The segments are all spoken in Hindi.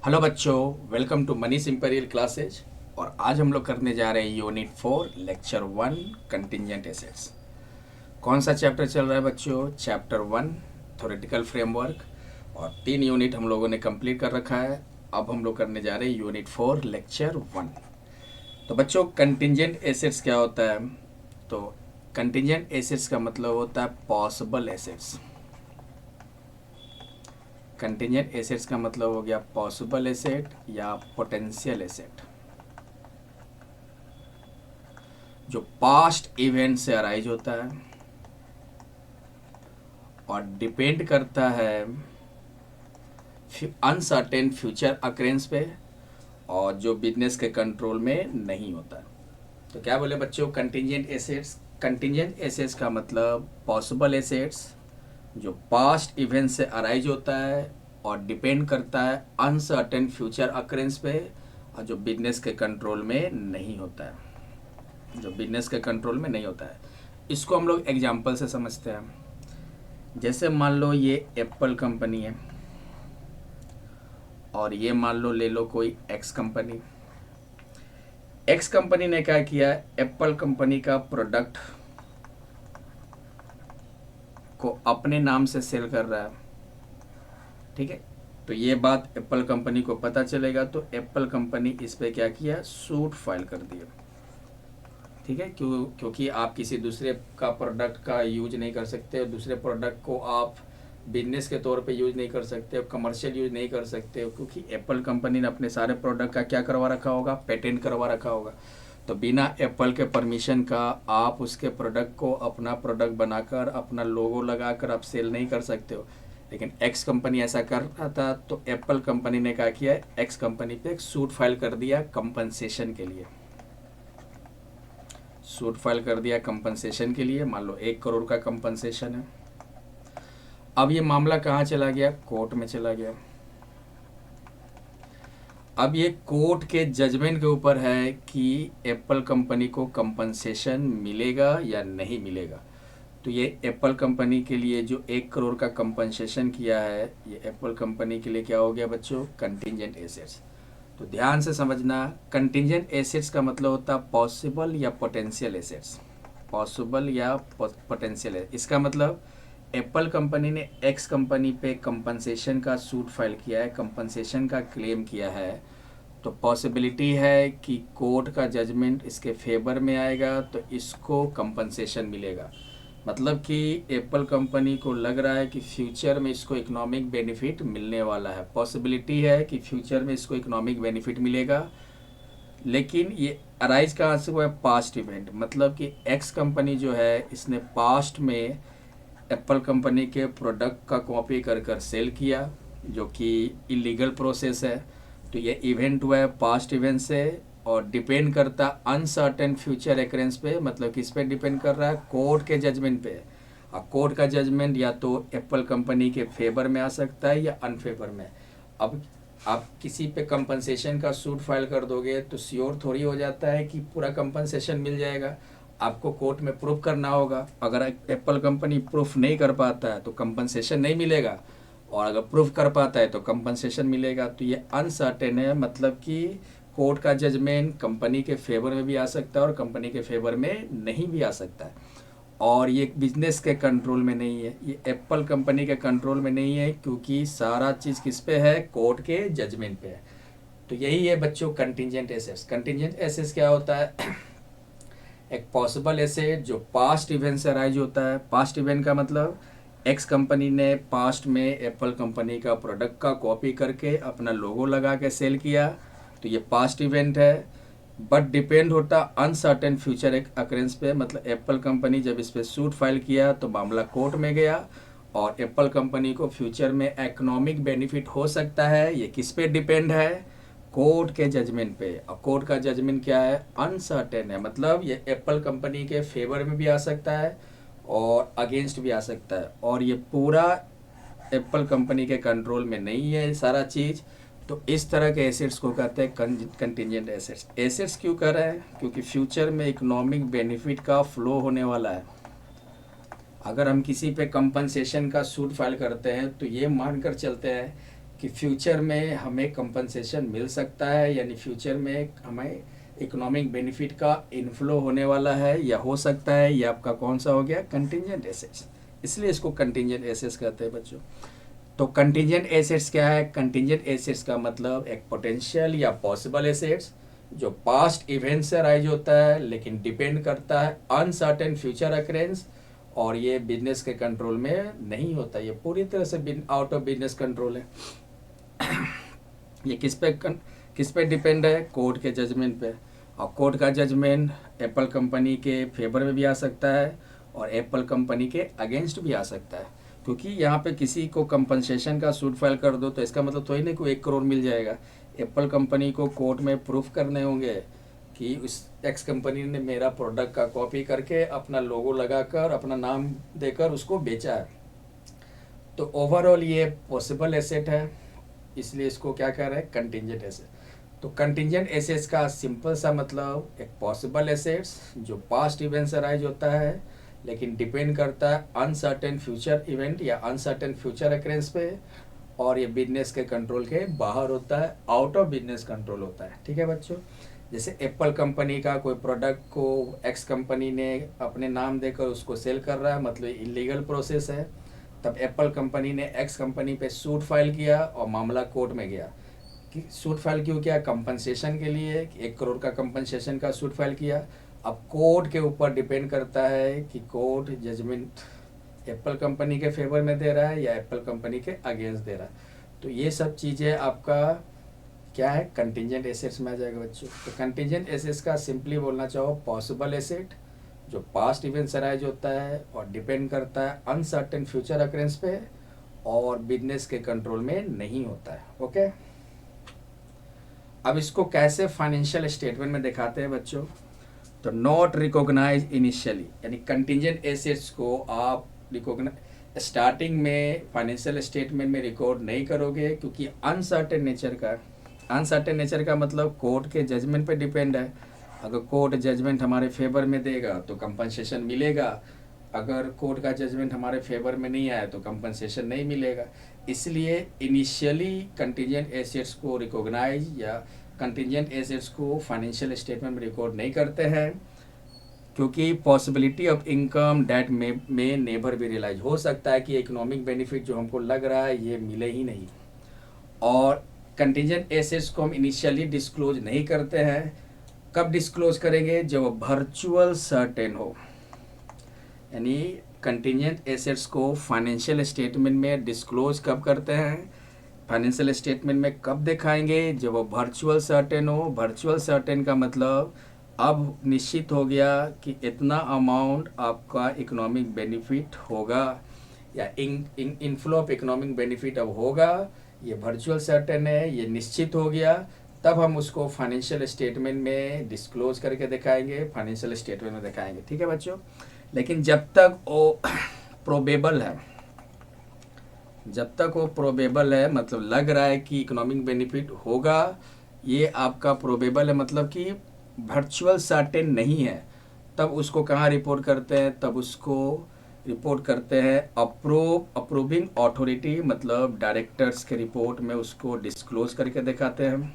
हेलो बच्चों, welcome to Manish imperial classes. और आज हम लोग करने जा रहे हैं यूनिट 4 लेक्चर 1 कंटिंजेंट एसेट्स। कौन सा चैप्टर चल रहा है बच्चों? Chapter 1 theoretical framework. और 3 यूनिट हम लोगों ने कंप्लीट कर रखा है। अब हम लोग करने जा रहे हैं यूनिट 4 लेक्चर 1। तो बच्चों, कंटिंजेंट एसेट्स क्या होता है? तो कंटिंजेंट एसेट्स का मतलब होता है पॉसिबल एसेट्स। कंटिंजेंट एसेट्स का मतलब हो गया पॉसिबल एसेट या पोटेंशियल एसेट, जो पास्ट इवेंट से अराइज होता है और डिपेंड करता है अनसर्टेन फ्यूचर अक्रेंस पे, और जो बिजनेस के कंट्रोल में नहीं होता है। तो क्या बोले बच्चों? Contingent assets. कंटिंजेंट एसेट्स का मतलब पॉसिबल एसेट्स जो पास्ट इवेंट से अराइज होता है और डिपेंड करता है अनसर्टेन फ्यूचर अक्रेंस पे, और जो बिजनेस के कंट्रोल में नहीं होता है। जो बिजनेस के कंट्रोल में नहीं होता है, इसको हम लोग एग्जाम्पल से समझते हैं। जैसे मान लो ये एप्पल कंपनी है, और ये मान लो ले लो कोई एक्स कंपनी। एक्स कंपनी ने क्या किया? एप्पल कंपनी का प्रोडक्ट को अपने नाम से सेल कर रहा है। ठीक है, तो ये बात एप्पल कंपनी को पता चलेगा, तो एप्पल कंपनी इस पे क्या किया? सूट फाइल कर दिया। ठीक है, क्योंकि आप किसी दूसरे का प्रोडक्ट का यूज नहीं कर सकते, दूसरे प्रोडक्ट को आप बिजनेस के तौर पे यूज नहीं कर सकते, कमर्शियल यूज नहीं कर सकते हो, क्योंकि एप्पल कंपनी ने अपने सारे प्रोडक्ट का क्या करवा रखा होगा? पेटेंट करवा रखा होगा। तो बिना एप्पल के परमिशन का आप उसके प्रोडक्ट को अपना प्रोडक्ट बनाकर अपना लोगो लगाकर आप सेल नहीं कर सकते हो। लेकिन एक्स कंपनी ऐसा कर रहा था, तो एप्पल कंपनी ने क्या किया? एक्स कंपनी पे एक सूट फाइल कर दिया कंपनसेशन के लिए। सूट फाइल कर दिया कंपनसेशन के लिए। मान लो 1 करोड़ का कंपनसेशन है। अब ये मामला कहाँ चला गया? कोर्ट में चला गया। अब ये कोर्ट के जजमेंट के ऊपर है कि एप्पल कंपनी को कंपनसेशन मिलेगा या नहीं मिलेगा। तो ये एप्पल कंपनी के लिए जो 1 करोड़ का कंपनसेशन किया है, ये एप्पल कंपनी के लिए क्या हो गया बच्चों? Contingent assets. तो ध्यान से समझना, कंटिंजेंट एसेट्स का मतलब होता है पॉसिबल या पोटेंशियल एसेट्स। पॉसिबल या पोटेंशियल है, इसका मतलब एप्पल कंपनी ने एक्स कंपनी पे कंपनसेशन का सूट फाइल किया है, कंपनसेशन का क्लेम किया है। तो पॉसिबिलिटी है कि कोर्ट का जजमेंट इसके फेवर में आएगा, तो इसको कंपनसेशन मिलेगा। मतलब कि एप्पल कंपनी को लग रहा है कि फ्यूचर में इसको इकोनॉमिक बेनिफिट मिलने वाला है। पॉसिबिलिटी है कि फ्यूचर में इसको इकोनॉमिक बेनिफिट मिलेगा। लेकिन ये अराइज कहाँ से हुआ है? Past event. मतलब कि एक्स कंपनी जो है, इसने पास्ट में एप्पल कंपनी के प्रोडक्ट का कॉपी कर कर सेल किया, जो कि इलीगल प्रोसेस है। तो ये इवेंट हुआ है पास्ट इवेंट से, और डिपेंड करता अनसर्टेन फ्यूचर एक्रेंस पे। मतलब किस पे डिपेंड कर रहा है? कोर्ट के जजमेंट पे। और कोर्ट का जजमेंट या तो एप्पल कंपनी के फेवर में आ सकता है या अनफेवर में। अब आप किसी पे कंपनसेशन का सूट फाइल कर दोगे तो श्योर थोड़ी हो जाता है कि पूरा कंपनसेशन मिल जाएगा। आपको कोर्ट में प्रूफ करना होगा। अगर एप्पल कंपनी प्रूफ नहीं कर पाता है तो कंपनसेशन नहीं मिलेगा, और अगर प्रूफ कर पाता है तो कंपनसेशन मिलेगा। तो ये अनसर्टेन है, मतलब कि कोर्ट का जजमेंट कंपनी के फेवर में भी आ सकता है और कंपनी के फेवर में नहीं भी आ सकता है। और ये बिजनेस के कंट्रोल में नहीं है, ये एप्पल कंपनी के कंट्रोल में नहीं है, क्योंकि सारा चीज़ किस पे है? कोर्ट के जजमेंट पे है। तो यही है बच्चों कंटिंजेंट एसेट्स। कंटिंजेंट एसेट्स क्या होता है? एक पॉसिबल एसेट जो पास्ट इवेंट से अराइज होता है। पास्ट इवेंट का मतलब एक्स कंपनी ने पास्ट में एप्पल कंपनी का प्रोडक्ट का कॉपी करके अपना लोगो लगा के सेल किया, तो ये पास्ट इवेंट है। बट डिपेंड होता अनसर्टेन फ्यूचर एक अक्रेंस पे। मतलब एप्पल कंपनी जब इस पे सूट फाइल किया तो मामला कोर्ट में गया, और एप्पल कंपनी को फ्यूचर में इकोनॉमिक बेनिफिट हो सकता है। ये किस पे डिपेंड है? कोर्ट के जजमेंट पे। और कोर्ट का जजमेंट क्या है? अनसर्टेन है। मतलब ये एप्पल कंपनी के फेवर में भी आ सकता है और अगेंस्ट भी आ सकता है, और ये पूरा एप्पल कंपनी के कंट्रोल में नहीं है सारा चीज़। तो इस तरह के एसेट्स को कहते हैं कंटिंजेंट एसेट्स। एसेट्स क्यों कर रहे हैं? क्योंकि फ्यूचर में इकोनॉमिक बेनिफिट का फ्लो होने वाला है। अगर हम किसी पे कंपनसेशन का सूट फाइल करते हैं तो ये मानकर चलते हैं कि फ्यूचर में हमें कंपनसेशन मिल सकता है, यानी फ्यूचर में हमें इकोनॉमिक बेनिफिट का इनफ्लो होने वाला है या हो सकता है, ये आपका कौन सा हो गया, कंटिजेंट एसेट्स। इसलिए इसको कंटिजेंट एसेट्स कहते हैं बच्चों। तो कंटिजेंट एसेट्स क्या है? कंटिजेंट एसेट्स का मतलब एक पोटेंशियल या पॉसिबल एसेट्स जो पास्ट इवेंट से राइज होता है लेकिन डिपेंड करता है अनसर्टेन फ्यूचर अकरेंस, और ये बिजनेस के कंट्रोल में नहीं होता, ये पूरी तरह से आउट ऑफ बिजनेस कंट्रोल है। ये किस पे डिपेंड है? कोर्ट के जजमेंट पे। और कोर्ट का जजमेंट एप्पल कंपनी के फेवर में भी आ सकता है और एप्पल कंपनी के अगेंस्ट भी आ सकता है, क्योंकि यहाँ पे किसी को कंपनसेशन का सूट फाइल कर दो तो इसका मतलब थोड़ी नहीं कोई 1 करोड़ मिल जाएगा। एप्पल कंपनी को कोर्ट में प्रूफ करने होंगे कि उस एक्स कंपनी ने मेरा प्रोडक्ट का कॉपी करके अपना लोगो लगाकर अपना नाम देकर उसको बेचा है। तो ओवरऑल ये पॉसिबल एसेट है, इसलिए इसको क्या कह रहे हैं, कंटिजेंट एसेट। तो कंटिजेंट एसेट्स का सिंपल सा मतलब एक पॉसिबल एसेट्स जो पास्ट इवेंट से राइज होता है लेकिन डिपेंड करता है अनसर्टेन फ्यूचर इवेंट या अनसर्टेन फ्यूचर अकरेंस पे, और ये बिजनेस के कंट्रोल के बाहर होता है, आउट ऑफ बिजनेस कंट्रोल होता है। ठीक है बच्चों, जैसे एप्पल कंपनी का कोई प्रोडक्ट को एक्स कंपनी ने अपने नाम देकर उसको सेल कर रहा है, मतलब इलीगल प्रोसेस है। तब एप्पल कंपनी ने एक्स कंपनी पे सूट फाइल किया और मामला कोर्ट में गया। कि सूट फाइल क्यों किया? कंपनसेशन के लिए, 1 करोड़ का कंपनसेशन का सूट फाइल किया। अब कोर्ट के ऊपर डिपेंड करता है कि कोर्ट जजमेंट एप्पल कंपनी के फेवर में दे रहा है या एप्पल कंपनी के अगेंस्ट दे रहा है। तो ये सब चीज़ें आपका क्या है, कंटिजेंट एसेट्स में आ जाएगा बच्चों। तो कंटिजेंट एसेट्स का सिंपली बोलना चाहो पॉसिबल एसेट जो पास्ट इवेंट से राइज होता है और डिपेंड करता है अनसर्टेन फ्यूचर अकरेंस पे और बिजनेस के कंट्रोल में नहीं होता है। ओके, अब इसको कैसे फाइनेंशियल स्टेटमेंट में दिखाते हैं बच्चों? तो नॉट रिकॉग्नाइज इनिशियली, यानी कंटिजेंट एसेट्स को आप स्टार्टिंग में फाइनेंशियल स्टेटमेंट में रिकॉर्ड नहीं करोगे, क्योंकि अनसर्टेन नेचर का मतलब कोर्ट के जजमेंट पे डिपेंड है। अगर कोर्ट जजमेंट हमारे फेवर में देगा तो कंपनसेशन मिलेगा, अगर कोर्ट का जजमेंट हमारे फेवर में नहीं आया तो कंपनसेशन नहीं मिलेगा। इसलिए इनिशियली कंटिजेंट एसेट्स को रिकॉग्नाइज या कंटिजेंट एसेट्स को फाइनेंशियल स्टेटमेंट में रिकॉर्ड नहीं करते हैं, क्योंकि पॉसिबिलिटी ऑफ इनकम डैट में नेवर भी रियलाइज, हो सकता है कि इकोनॉमिक बेनिफिट जो हमको लग रहा है ये मिले ही नहीं। और कंटिजेंट एसेट्स को हम इनिशियली डिस्क्लोज नहीं करते हैं। कब डिस्क्लोज करेंगे? जब वो वर्चुअल सर्टेन हो, यानी कंटिजेंट एसेट्स को फाइनेंशियल स्टेटमेंट में डिस्क्लोज कब करते हैं? फाइनेंशियल स्टेटमेंट में कब दिखाएंगे? जब वो वर्चुअल सर्टेन हो। वर्चुअल सर्टेन का मतलब अब निश्चित हो गया कि इतना अमाउंट आपका इकोनॉमिक बेनिफिट होगा या इनफ्लो ऑफ इकोनॉमिक बेनिफिट अब होगा, ये वर्चुअल सर्टेन है, ये निश्चित हो गया। तब हम उसको फाइनेंशियल स्टेटमेंट में डिस्क्लोज करके दिखाएंगे, फाइनेंशियल स्टेटमेंट में दिखाएंगे। ठीक है बच्चों, लेकिन जब तक वो प्रोबेबल है, मतलब लग रहा है कि इकोनॉमिक बेनिफिट होगा, ये आपका प्रोबेबल है, मतलब कि वर्चुअल सर्टेन नहीं है, तब उसको कहाँ रिपोर्ट करते हैं? तब उसको रिपोर्ट करते हैं अप्रूविंग अथॉरिटी, मतलब डायरेक्टर्स के रिपोर्ट में उसको डिस्क्लोज करके दिखाते हैं।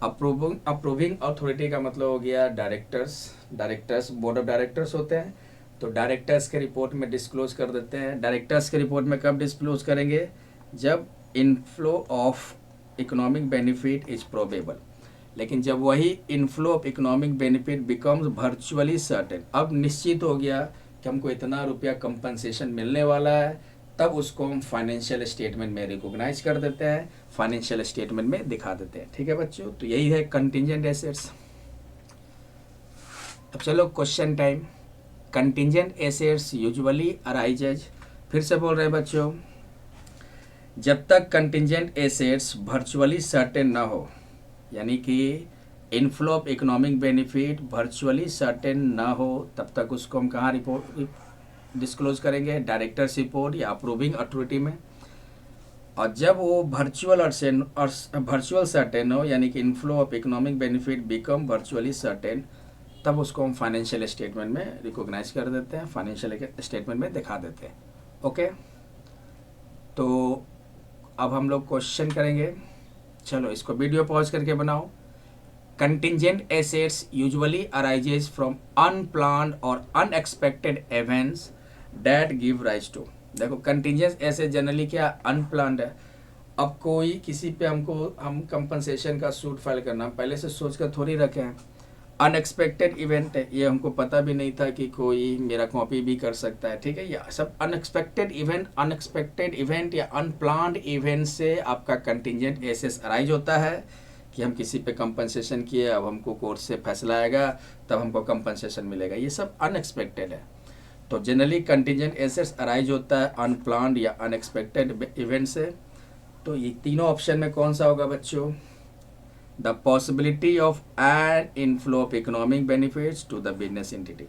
अप्रूविंग अथॉरिटी का मतलब हो गया डायरेक्टर्स बोर्ड ऑफ डायरेक्टर्स होते हैं, तो डायरेक्टर्स के रिपोर्ट में डिस्क्लोज कर देते हैं। डायरेक्टर्स के रिपोर्ट में कब डिस्क्लोज करेंगे? जब inflow of economic benefit is probable. लेकिन जब वही inflow of economic benefit becomes virtually certain, अब निश्चित हो गया कि हमको इतना रुपया कंपनसेशन मिलने वाला है, तब उसको हम फाइनेंशियल स्टेटमेंट में रिकॉग्नाइज कर देते हैं, फाइनेंशियल स्टेटमेंट में दिखा देते हैं। ठीक है बच्चों, तो यही है कंटिजेंट एसेट्स। अब चलो question time. Contingent assets usually arises, फिर से बोल रहे हैं बच्चों, जब तक कंटिजेंट एसेट्स वर्चुअली सर्टेन ना हो, यानी कि inflow of economic benefit virtually certain ना हो, तब तक उसको हम कहाँ रिपोर्ट डिस्क्लोज करेंगे? डायरेक्टर्स रिपोर्ट या अप्रूविंग अथॉरिटी में। और जब वो वर्चुअल सर्टेन हो, यानी कि inflow of economic benefit become virtually certain, तब उसको हम फाइनेंशियल स्टेटमेंट में रिकॉग्नाइज कर देते हैं, फाइनेंशियल स्टेटमेंट में दिखा देते हैं। ओके, तो अब हम लोग क्वेश्चन करेंगे। चलो इसको वीडियो पॉज करके बनाओ। Contingent assets usually arises from unplanned और unexpected events that give rise to. देखो कंटिजेंट एसेट जनरली क्या अनप्लान्ड है। अब कोई किसी पे हम कंपनसेशन का सूट फाइल करना पहले से सोच कर थोड़ी रखे हैं। अनएक्सपेक्टेड इवेंट है, ये हमको पता भी नहीं था कि कोई मेरा कॉपी भी कर सकता है, ठीक है। ये सब अनएक्सपेक्टेड इवेंट या अनप्लान्ड इवेंट से आपका कंटिजेंट एसेट्स अराइज होता है कि हम किसी पे कंपनसेशन किए, अब हमको कोर्ट से फैसला आएगा तब हमको कंपनसेशन मिलेगा, ये सब अनएक्सपेक्टेड है। तो जनरली कंटिजेंट एसेट्स अराइज होता है अनप्लान्ड या अनएक्सपेक्टेड इवेंट से। तो ये तीनों ऑप्शन में कौन सा होगा बच्चों? The possibility of an inflow of economic benefits to the business entity.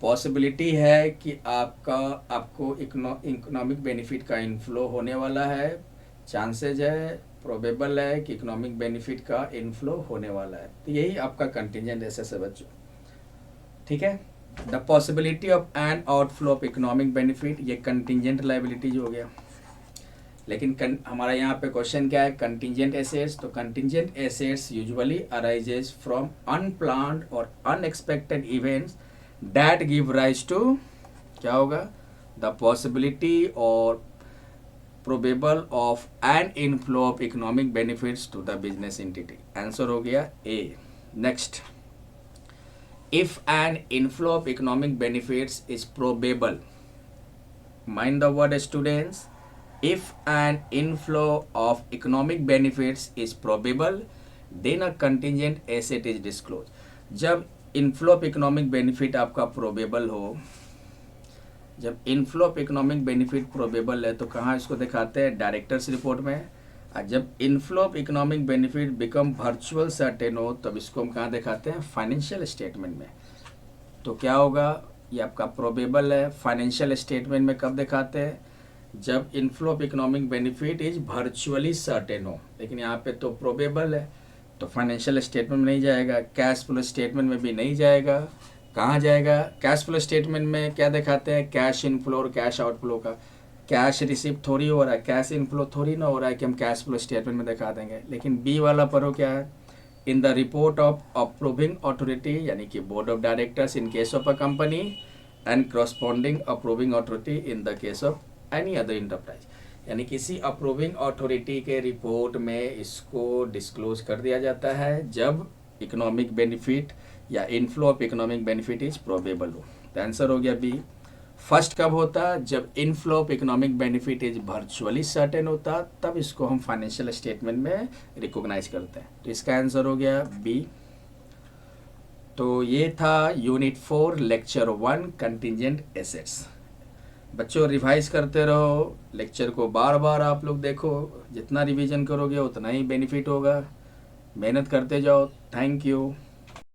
Possibility है कि आपको इकोनॉमिक बेनिफिट का इनफ्लो होने वाला है, चांसेज है, प्रोबेबल है कि इकोनॉमिक बेनिफिट का इनफ्लो होने वाला है। तो यही आपका कंटिजेंट एसेट्स है बच्चों, ठीक है। The possibility of an outflow of economic benefit, ये कंटिजेंट लायबिलिटीज हो गया। लेकिन हमारा यहाँ पे क्वेश्चन क्या है? Contingent assets. तो contingent assets usually arises from unplanned और unexpected events that give rise to, क्या होगा? द पॉसिबिलिटी और probable of an inflow of economic benefits to the business entity. Answer हो गया A. Next, if an inflow of economic benefits is probable, mind the word students, if an inflow of economic benefits is probable, then a contingent asset is disclosed. जब inflow of economic benefit आपका probable हो, जब inflow of economic benefit probable है तो कहाँ इसको दिखाते हैं? डायरेक्टर्स रिपोर्ट में। और जब inflow of economic benefit become virtual certain हो तब इसको हम कहाँ दिखाते हैं? फाइनेंशियल स्टेटमेंट में। तो क्या होगा? ये आपका probable है, फाइनेंशियल स्टेटमेंट में कब दिखाते हैं? जब inflow of economic benefit is virtually certain हो। लेकिन यहाँ पे तो प्रोबेबल है, तो फाइनेंशियल स्टेटमेंट में नहीं जाएगा, कैश फ्लो स्टेटमेंट में भी नहीं जाएगा। कहाँ जाएगा? कैश फ्लो स्टेटमेंट में क्या दिखाते हैं? कैश इनफ्लो और कैश आउटफ्लो का। कैश रिसीव थोड़ी हो रहा है, कैश इनफ्लो थोड़ी ना हो रहा है कि हम कैश फ्लो स्टेटमेंट में दिखा देंगे। लेकिन बी वाला पर हो क्या है? In the report of approving authority, यानी कि board of directors in case of a company and corresponding approving authority in the case of any other enterprise. यानी किसी अप्रूविंग अथॉरिटी के रिपोर्ट में इसको डिस्क्लोज कर दिया जाता है जब इकोनॉमिक बेनिफिट या inflow of economic benefit is probable हो। तो आंसर हो गया बी। फर्स्ट कब होता? जब inflow of economic benefit is virtually certain होता, तब इसको हम फाइनेंशियल स्टेटमेंट में रिकॉग्नाइज करते हैं। तो इसका आंसर हो गया बी। तो ये था यूनिट 4 लेक्चर 1 कंटिजेंट एसेट्स। बच्चों रिवाइज करते रहो, लेक्चर को बार बार आप लोग देखो, जितना रिवीजन करोगे उतना ही बेनिफिट होगा। मेहनत करते जाओ। Thank you.